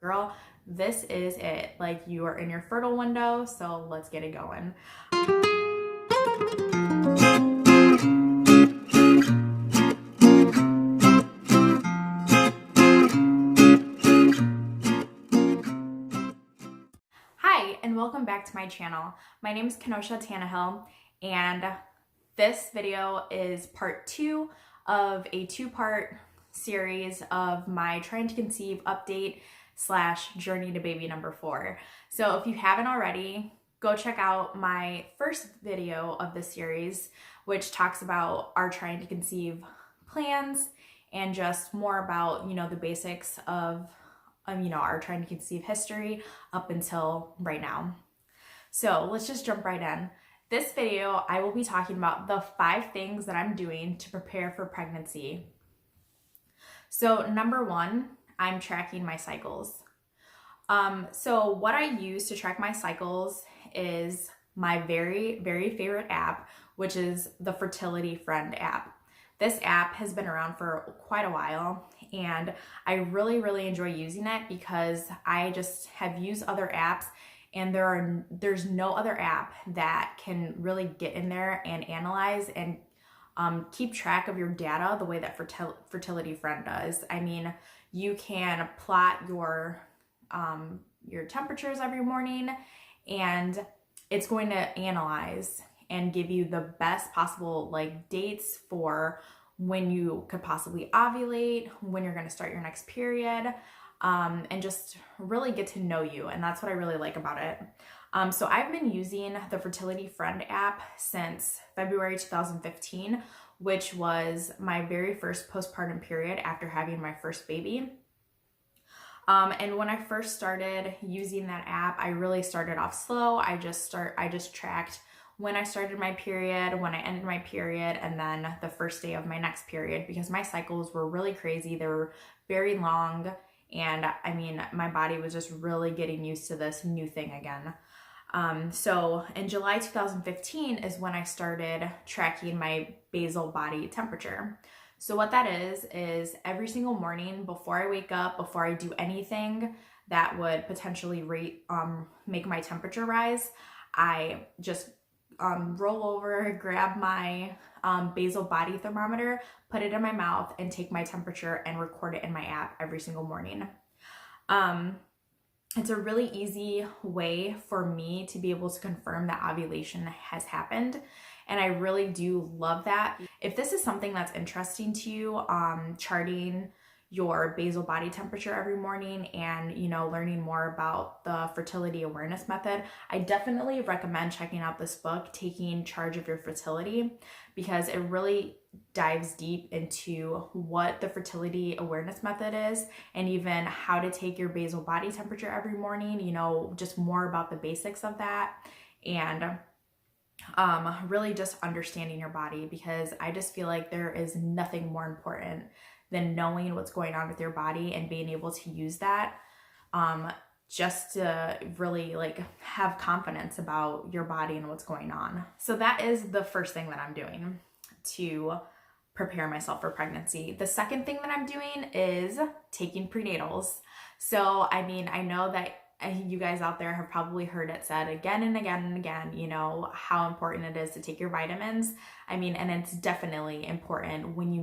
girl, this is it. Like, you are in your fertile window, so let's get it going. Hi, and welcome back to my channel. My name is Kenosha Tannehill, and this video is part 2 of a 2-part series of my trying to conceive update / journey to baby number 4. So if you haven't already, go check out my first video of the series, which talks about our trying to conceive plans and just more about, the basics of, our trying to conceive history up until right now. So let's just jump right in. This video, I will be talking about the 5 things that I'm doing to prepare for pregnancy. So number 1, I'm tracking my cycles. So what I use to track my cycles is my very, very favorite app, which is the Fertility Friend app. This app has been around for quite a while, and I really, really enjoy using it because I just have used other apps, and there's no other app that can really get in there and analyze and keep track of your data the way that Fertility Friend does. I mean, you can plot your temperatures every morning, and it's going to analyze and give you the best possible dates for when you could possibly ovulate, when you're going to start your next period, and just really get to know you. And that's what I really like about it. So I've been using the Fertility Friend app since February 2015, which was my very first postpartum period after having my first baby. And when I first started using that app, I really started off slow. I just tracked when I started my period, when I ended my period, and then the first day of my next period, because my cycles were really crazy. They were very long, and I mean, my body was just really getting used to this new thing again. So in July 2015 is when I started tracking my basal body temperature. So what that is every single morning before I wake up, before I do anything that would potentially make my temperature rise, I just roll over, grab my basal body thermometer, put it in my mouth, and take my temperature and record it in my app every single morning. It's a really easy way for me to be able to confirm that ovulation has happened. And I really do love that. If this is something that's interesting to you, charting your basal body temperature every morning and, learning more about the fertility awareness method, I definitely recommend checking out this book, Taking Charge of Your Fertility, because it really dives deep into what the fertility awareness method is and even how to take your basal body temperature every morning, just more about the basics of that, and really just understanding your body, because I just feel like there is nothing more important than knowing what's going on with your body and being able to use that just to really have confidence about your body and what's going on. So that is the first thing that I'm doing to prepare myself for pregnancy. The second thing that I'm doing is taking prenatals. So, I mean, I know that you guys out there have probably heard it said again and again and again, how important it is to take your vitamins. I mean, and it's definitely important when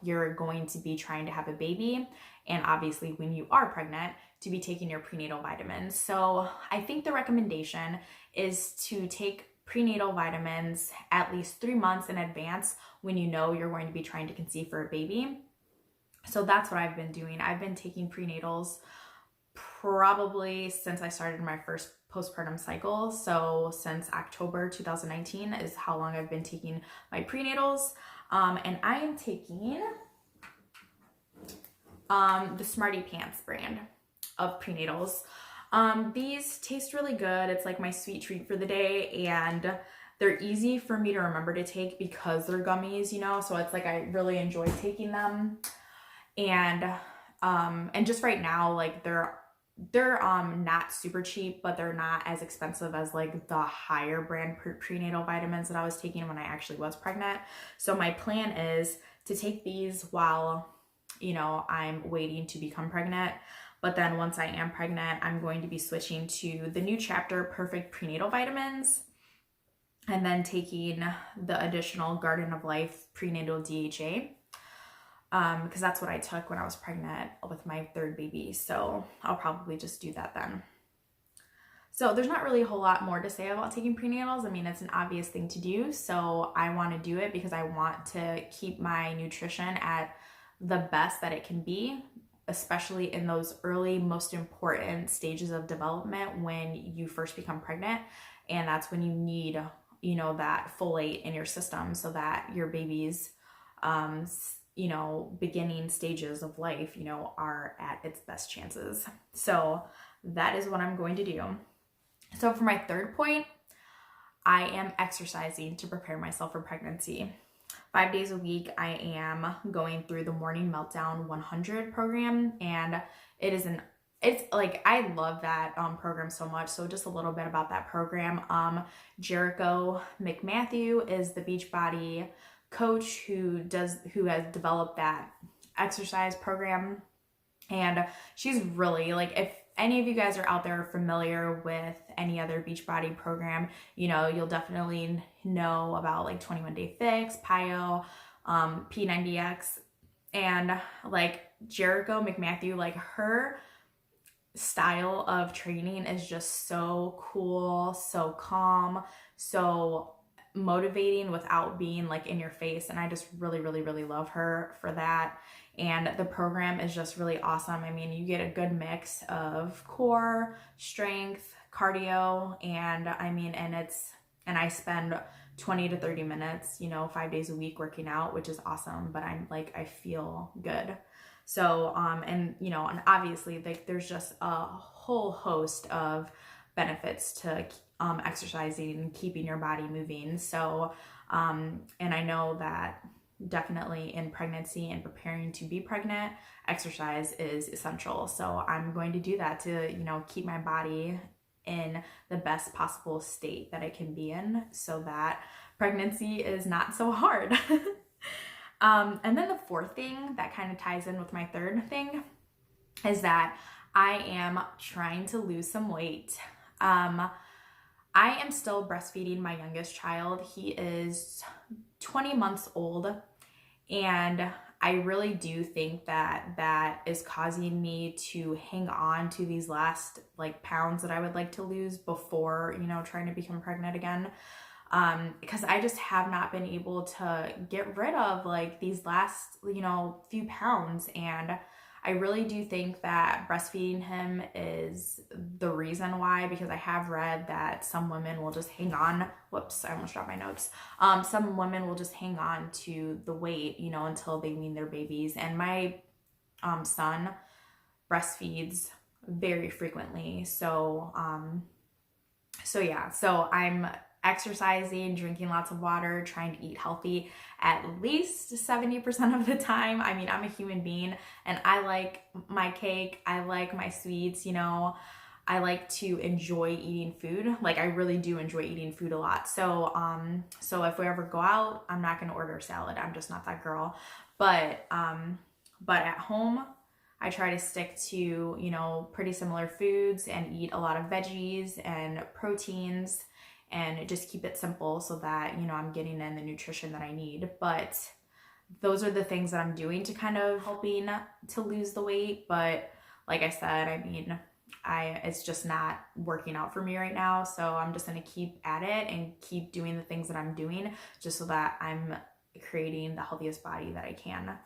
you're going to be trying to have a baby, and obviously when you are pregnant, to be taking your prenatal vitamins. So I think the recommendation is to take prenatal vitamins at least 3 months in advance when you're going to be trying to conceive for a baby. So that's what I've been doing. I've been taking prenatals probably since I started my first postpartum cycle. So since October 2019 is how long I've been taking my prenatals. And I am taking the Smartypants brand of prenatals. These taste really good. It's like my sweet treat for the day, and they're easy for me to remember to take because they're gummies, so it's like I really enjoy taking them. And just right now, they're not super cheap, but they're not as expensive as the higher brand prenatal vitamins that I was taking when I actually was pregnant. So my plan is to take these while I'm waiting to become pregnant. But then once I am pregnant, I'm going to be switching to the new chapter, Perfect Prenatal Vitamins, and then taking the additional Garden of Life Prenatal DHA, because that's what I took when I was pregnant with my third baby. So I'll probably just do that then. So there's not really a whole lot more to say about taking prenatals. I mean, it's an obvious thing to do. So I want to do it because I want to keep my nutrition at the best that it can be, especially in those early, most important stages of development when you first become pregnant. And that's when you need, you know, that folate in your system so that your baby's, you know, beginning stages of life, you know, are at its best chances. So that is what I'm going to do. So for my third point, I am exercising to prepare myself for pregnancy. 5 days a week, I am going through the Morning Meltdown 100 program, and it's like, I love that program so much. So just a little bit about that program. Jericho McMatthew is the Beachbody coach who has developed that exercise program. And she's really, like, if any of you guys are out there familiar with any other Beachbody program, you know, you'll definitely know about like 21 Day Fix, PiYo, P90X, and like Jericho McMatthew, like her style of training is just so cool, so calm, so motivating without being like in your face. And I just really, really, really love her for that. And the program is just really awesome. I mean, you get a good mix of core, strength, cardio, and I mean, and I spend 20 to 30 minutes, you know, 5 days a week working out, which is awesome, but I'm like, I feel good. So, and you know, and obviously like there's just a whole host of benefits to exercising and keeping your body moving. So, and I know that definitely in pregnancy and preparing to be pregnant, exercise is essential. So I'm going to do that to, you know, keep my body in the best possible state that it can be in so that pregnancy is not so hard. And then the fourth thing that kind of ties in with my third thing is that I am trying to lose some weight. I am still breastfeeding my youngest child. He is 20 months old, and I really do think that that is causing me to hang on to these last like pounds that I would like to lose before, you know, trying to become pregnant again. Because I just have not been able to get rid of like these last, you know, few pounds. And I really do think that breastfeeding him is the reason why, because I have read that some women will just hang on. Whoops, I almost dropped my notes. Some women will just hang on to the weight, you know, until they wean their babies. And my son breastfeeds very frequently. So, yeah, so I'm exercising, drinking lots of water, trying to eat healthy at least 70% of the time. I mean, I'm a human being and I like my cake, I like my sweets, you know, I like to enjoy eating food. Like I really do enjoy eating food a lot. So, so if we ever go out, I'm not going to order a salad. I'm just not that girl. But at home, I try to stick to, you know, pretty similar foods and eat a lot of veggies and proteins and just keep it simple so that, you know, I'm getting in the nutrition that I need. But those are the things that I'm doing to kind of helping to lose the weight. But like I said, I mean, it's just not working out for me right now. So I'm just going to keep at it and keep doing the things that I'm doing just so that I'm creating the healthiest body that I can.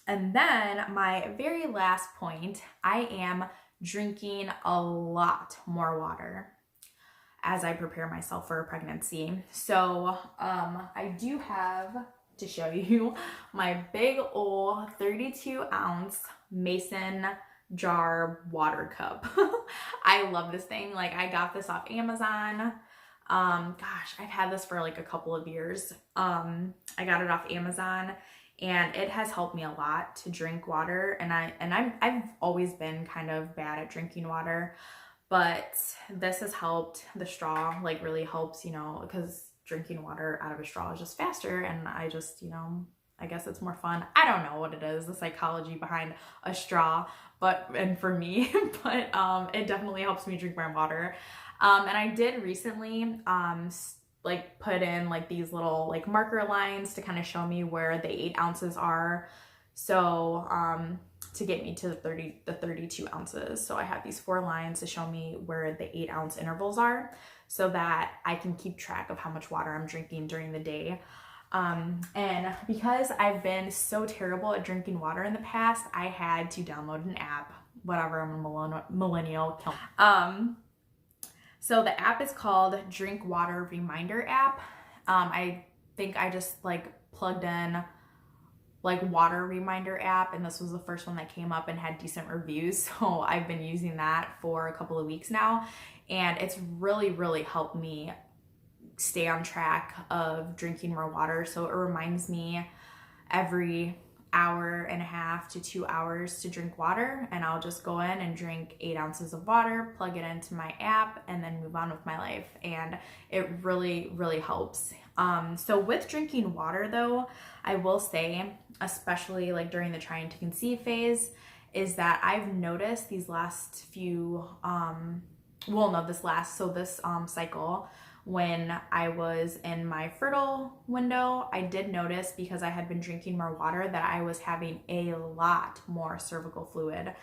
And then my very last point, I am drinking a lot more water as I prepare myself for a pregnancy. So I do have to show you my big old 32 ounce mason jar water cup. I love this thing. Like I got this off Amazon. Gosh, I've had this for like a couple of years. I got it off Amazon. And it has helped me a lot to drink water. And I've always been kind of bad at drinking water, but this has helped. The straw like really helps, you know, because drinking water out of a straw is just faster. And I just, you know, I guess it's more fun. I don't know what it is, the psychology behind a straw, and for me, but it definitely helps me drink more water. And I did recently like put in like these little like marker lines to kind of show me where the 8 ounces are. So to get me to the 32 ounces. So I have these 4 lines to show me where the 8 ounce intervals are so that I can keep track of how much water I'm drinking during the day. And because I've been so terrible at drinking water in the past, I had to download an app. Whatever, I'm a millennial. So the app is called Drinkwater Reminder app. I think I just like plugged in like water reminder app, and this was the first one that came up and had decent reviews. So I've been using that for a couple of weeks now, and it's really helped me stay on track of drinking more water. So it reminds me every hour and a half to 2 hours to drink water, and I'll just go in and drink 8 ounces of water, plug it into my app, and then move on with my life. And it really helps. So with drinking water though, I will say, especially like during the trying to conceive phase, is that I've noticed these last few, this cycle, when I was in my fertile window, I did notice, because I had been drinking more water, that I was having a lot more cervical fluid.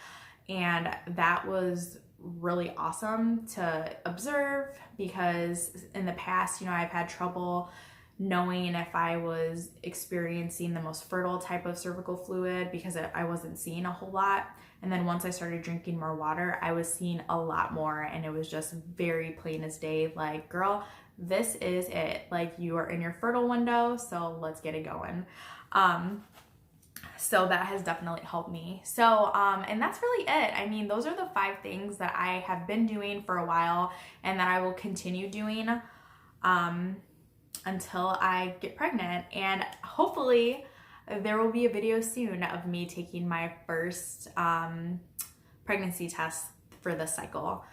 And that was really awesome to observe, because in the past, I've had trouble knowing if I was experiencing the most fertile type of cervical fluid because I wasn't seeing a whole lot. And then once I started drinking more water, I was seeing a lot more, and it was just very plain as day, like, girl, this is it. Like, you are in your fertile window, so let's get it going. So that has definitely helped me. So, and that's really it. I mean, those are the 5 things that I have been doing for a while and that I will continue doing until I get pregnant. And hopefully there will be a video soon of me taking my first pregnancy test for this cycle.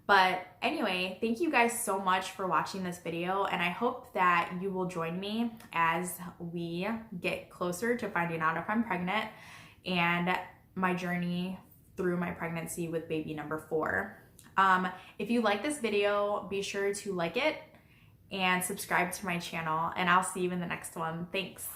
But anyway, thank you guys so much for watching this video, and I hope that you will join me as we get closer to finding out if I'm pregnant and my journey through my pregnancy with baby number 4. If you like this video, be sure to like it and subscribe to my channel, and I'll see you in the next one. Thanks.